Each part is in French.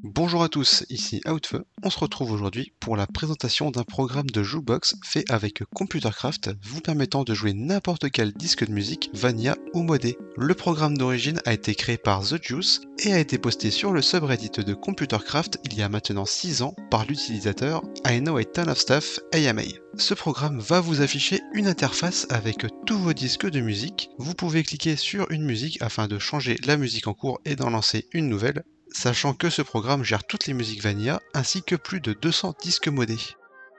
Bonjour à tous, ici Outfeu. On se retrouve aujourd'hui pour la présentation d'un programme de jukebox fait avec Computercraft, vous permettant de jouer n'importe quel disque de musique, vanilla ou modé. Le programme d'origine a été créé par The Juice et a été posté sur le subreddit de Computercraft il y a maintenant 6 ans par l'utilisateur I know a ton of stuff AMA. Ce programme va vous afficher une interface avec tous vos disques de musique. Vous pouvez cliquer sur une musique afin de changer la musique en cours et d'en lancer une nouvelle, sachant que ce programme gère toutes les musiques vanilla ainsi que plus de 200 disques modés.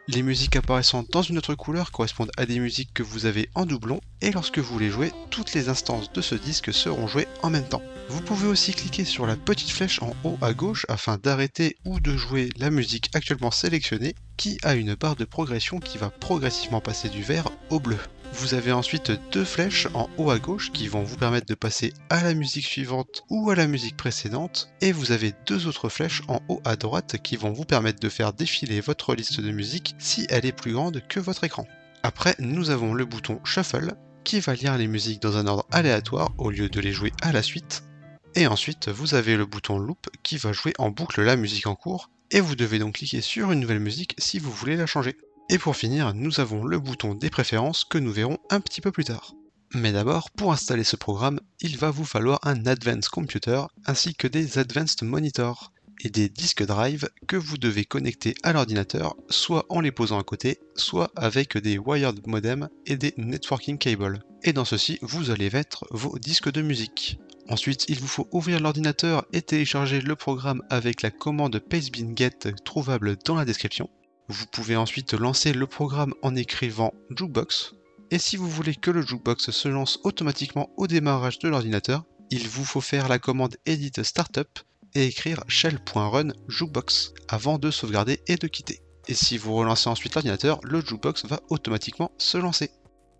Les musiques apparaissant dans une autre couleur correspondent à des musiques que vous avez en doublon et lorsque vous les jouez, toutes les instances de ce disque seront jouées en même temps. Vous pouvez aussi cliquer sur la petite flèche en haut à gauche afin d'arrêter ou de jouer la musique actuellement sélectionnée qui a une barre de progression qui va progressivement passer du vert au bleu. Vous avez ensuite deux flèches en haut à gauche qui vont vous permettre de passer à la musique suivante ou à la musique précédente, et vous avez deux autres flèches en haut à droite qui vont vous permettre de faire défiler votre liste de musique si elle est plus grande que votre écran. Après, nous avons le bouton Shuffle qui va lire les musiques dans un ordre aléatoire au lieu de les jouer à la suite, et ensuite vous avez le bouton Loop qui va jouer en boucle la musique en cours, et vous devez donc cliquer sur une nouvelle musique si vous voulez la changer. Et pour finir, nous avons le bouton des préférences que nous verrons un petit peu plus tard. Mais d'abord, pour installer ce programme, il va vous falloir un Advanced Computer ainsi que des Advanced Monitors et des disques drive que vous devez connecter à l'ordinateur, soit en les posant à côté, soit avec des wired modems et des networking cables. Et dans ceci, vous allez mettre vos disques de musique. Ensuite, il vous faut ouvrir l'ordinateur et télécharger le programme avec la commande pastebin-get trouvable dans la description. Vous pouvez ensuite lancer le programme en écrivant Jukebox, et si vous voulez que le Jukebox se lance automatiquement au démarrage de l'ordinateur, il vous faut faire la commande Edit Startup et écrire shell.run Jukebox avant de sauvegarder et de quitter. Et si vous relancez ensuite l'ordinateur, le Jukebox va automatiquement se lancer.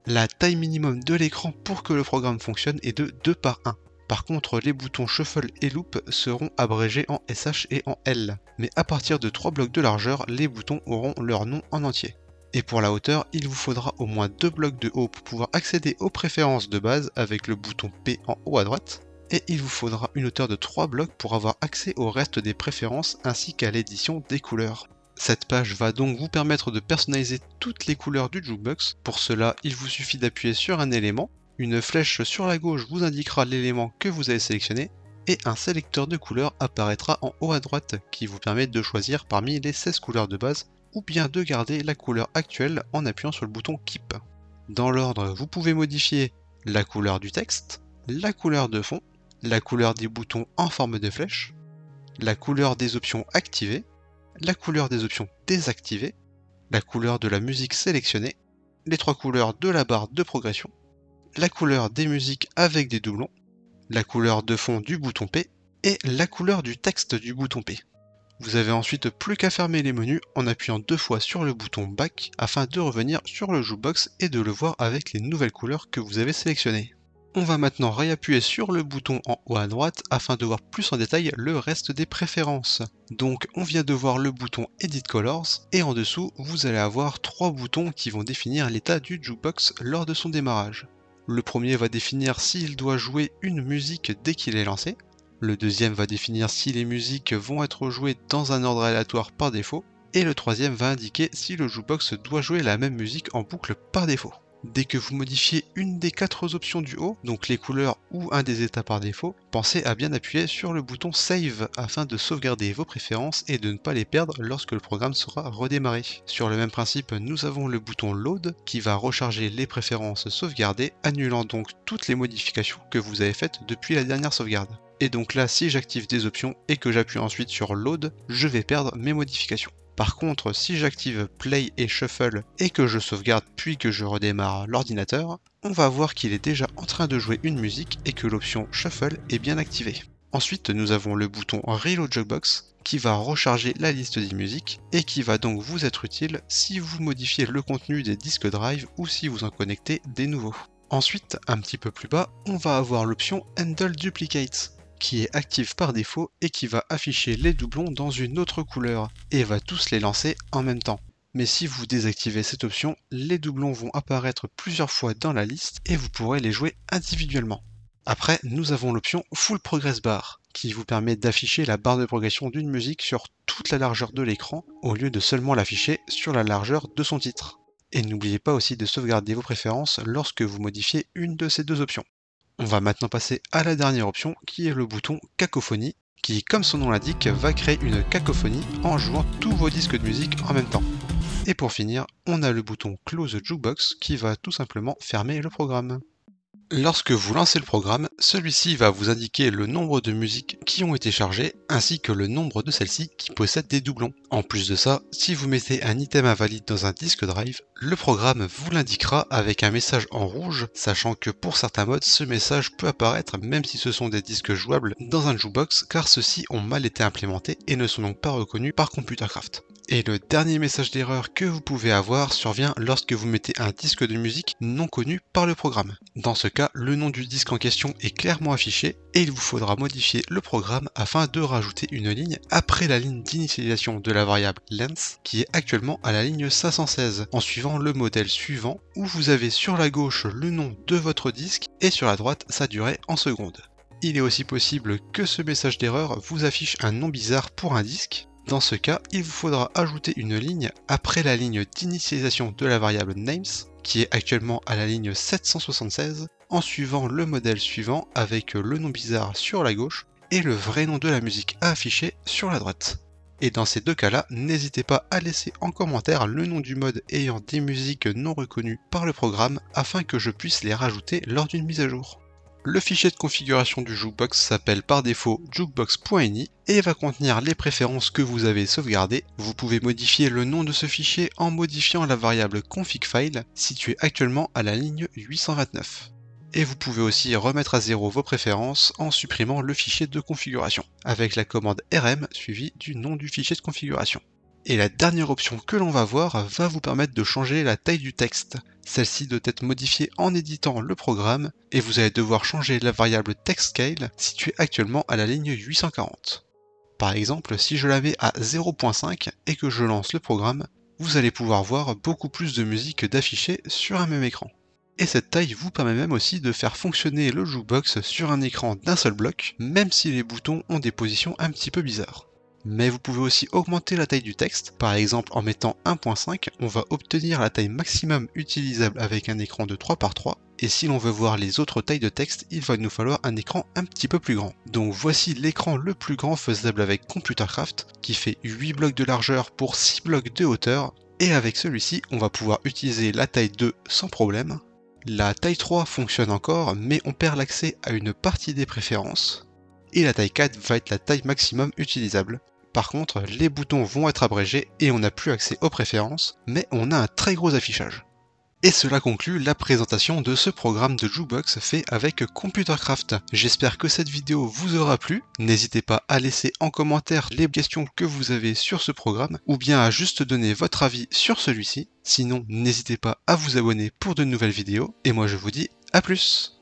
La taille minimum de l'écran pour que le programme fonctionne est de 2 par 1. Par contre, les boutons Shuffle et Loop seront abrégés en SH et en L, mais à partir de 3 blocs de largeur, les boutons auront leur nom en entier. Et pour la hauteur, il vous faudra au moins 2 blocs de haut pour pouvoir accéder aux préférences de base avec le bouton P en haut à droite, et il vous faudra une hauteur de 3 blocs pour avoir accès au reste des préférences ainsi qu'à l'édition des couleurs. Cette page va donc vous permettre de personnaliser toutes les couleurs du Jukebox. Pour cela, il vous suffit d'appuyer sur un élément. Une flèche sur la gauche vous indiquera l'élément que vous avez sélectionné et un sélecteur de couleurs apparaîtra en haut à droite qui vous permet de choisir parmi les 16 couleurs de base ou bien de garder la couleur actuelle en appuyant sur le bouton Keep. Dans l'ordre, vous pouvez modifier la couleur du texte, la couleur de fond, la couleur des boutons en forme de flèche, la couleur des options activées, la couleur des options désactivées, la couleur de la musique sélectionnée, les 3 couleurs de la barre de progression, la couleur des musiques avec des doublons, la couleur de fond du bouton P et la couleur du texte du bouton P. Vous avez ensuite plus qu'à fermer les menus en appuyant 2 fois sur le bouton Back afin de revenir sur le Jukebox et de le voir avec les nouvelles couleurs que vous avez sélectionnées. On va maintenant réappuyer sur le bouton en haut à droite afin de voir plus en détail le reste des préférences. Donc on vient de voir le bouton Edit Colors et en dessous vous allez avoir 3 boutons qui vont définir l'état du Jukebox lors de son démarrage. Le premier va définir s'il doit jouer une musique dès qu'il est lancé. Le deuxième va définir si les musiques vont être jouées dans un ordre aléatoire par défaut. Et le troisième va indiquer si le Jukebox doit jouer la même musique en boucle par défaut. Dès que vous modifiez une des 4 options du haut, donc les couleurs ou un des états par défaut, pensez à bien appuyer sur le bouton Save afin de sauvegarder vos préférences et de ne pas les perdre lorsque le programme sera redémarré. Sur le même principe, nous avons le bouton Load qui va recharger les préférences sauvegardées, annulant donc toutes les modifications que vous avez faites depuis la dernière sauvegarde. Et donc là, si j'active des options et que j'appuie ensuite sur Load, je vais perdre mes modifications. Par contre, si j'active Play et Shuffle et que je sauvegarde puis que je redémarre l'ordinateur, on va voir qu'il est déjà en train de jouer une musique et que l'option Shuffle est bien activée. Ensuite, nous avons le bouton Reload Jukebox qui va recharger la liste des musiques et qui va donc vous être utile si vous modifiez le contenu des disques drive ou si vous en connectez des nouveaux. Ensuite, un petit peu plus bas, on va avoir l'option Handle Duplicates, qui est active par défaut et qui va afficher les doublons dans une autre couleur et va tous les lancer en même temps. Mais si vous désactivez cette option, les doublons vont apparaître plusieurs fois dans la liste et vous pourrez les jouer individuellement. Après, nous avons l'option Full Progress Bar, qui vous permet d'afficher la barre de progression d'une musique sur toute la largeur de l'écran, au lieu de seulement l'afficher sur la largeur de son titre. Et n'oubliez pas aussi de sauvegarder vos préférences lorsque vous modifiez une de ces deux options. On va maintenant passer à la dernière option, qui est le bouton Cacophonie, qui, comme son nom l'indique, va créer une cacophonie en jouant tous vos disques de musique en même temps. Et pour finir, on a le bouton Close Jukebox qui va tout simplement fermer le programme. Lorsque vous lancez le programme, celui-ci va vous indiquer le nombre de musiques qui ont été chargées, ainsi que le nombre de celles-ci qui possèdent des doublons. En plus de ça, si vous mettez un item invalide dans un disque drive, le programme vous l'indiquera avec un message en rouge, sachant que pour certains modes, ce message peut apparaître même si ce sont des disques jouables dans un jukebox, car ceux-ci ont mal été implémentés et ne sont donc pas reconnus par Computercraft. Et le dernier message d'erreur que vous pouvez avoir survient lorsque vous mettez un disque de musique non connu par le programme. Dans ce cas, le nom du disque en question est clairement affiché et il vous faudra modifier le programme afin de rajouter une ligne après la ligne d'initialisation de la variable length qui est actuellement à la ligne 516 en suivant le modèle suivant où vous avez sur la gauche le nom de votre disque et sur la droite sa durée en secondes. Il est aussi possible que ce message d'erreur vous affiche un nom bizarre pour un disque. Dans ce cas, il vous faudra ajouter une ligne après la ligne d'initialisation de la variable names, qui est actuellement à la ligne 776, en suivant le modèle suivant avec le nom bizarre sur la gauche et le vrai nom de la musique à afficher sur la droite. Et dans ces deux cas-là, n'hésitez pas à laisser en commentaire le nom du mode ayant des musiques non reconnues par le programme afin que je puisse les rajouter lors d'une mise à jour. Le fichier de configuration du jukebox s'appelle par défaut jukebox.ini et va contenir les préférences que vous avez sauvegardées. Vous pouvez modifier le nom de ce fichier en modifiant la variable config_file située actuellement à la ligne 829. Et vous pouvez aussi remettre à zéro vos préférences en supprimant le fichier de configuration, avec la commande rm suivie du nom du fichier de configuration. Et la dernière option que l'on va voir va vous permettre de changer la taille du texte. Celle-ci doit être modifiée en éditant le programme et vous allez devoir changer la variable textScale située actuellement à la ligne 840. Par exemple, si je la mets à 0.5 et que je lance le programme, vous allez pouvoir voir beaucoup plus de musique d'afficher sur un même écran. Et cette taille vous permet même aussi de faire fonctionner le jukebox sur un écran d'un seul bloc, même si les boutons ont des positions un petit peu bizarres. Mais vous pouvez aussi augmenter la taille du texte, par exemple en mettant 1.5, on va obtenir la taille maximum utilisable avec un écran de 3x3, et si l'on veut voir les autres tailles de texte, il va nous falloir un écran un petit peu plus grand. Donc voici l'écran le plus grand faisable avec Computercraft, qui fait 8 blocs de largeur pour 6 blocs de hauteur, et avec celui-ci, on va pouvoir utiliser la taille 2 sans problème. La taille 3 fonctionne encore, mais on perd l'accès à une partie des préférences, et la taille 4 va être la taille maximum utilisable. Par contre, les boutons vont être abrégés et on n'a plus accès aux préférences, mais on a un très gros affichage. Et cela conclut la présentation de ce programme de jukebox fait avec Computercraft. J'espère que cette vidéo vous aura plu. N'hésitez pas à laisser en commentaire les questions que vous avez sur ce programme, ou bien à juste donner votre avis sur celui-ci. Sinon, n'hésitez pas à vous abonner pour de nouvelles vidéos, et moi je vous dis à plus!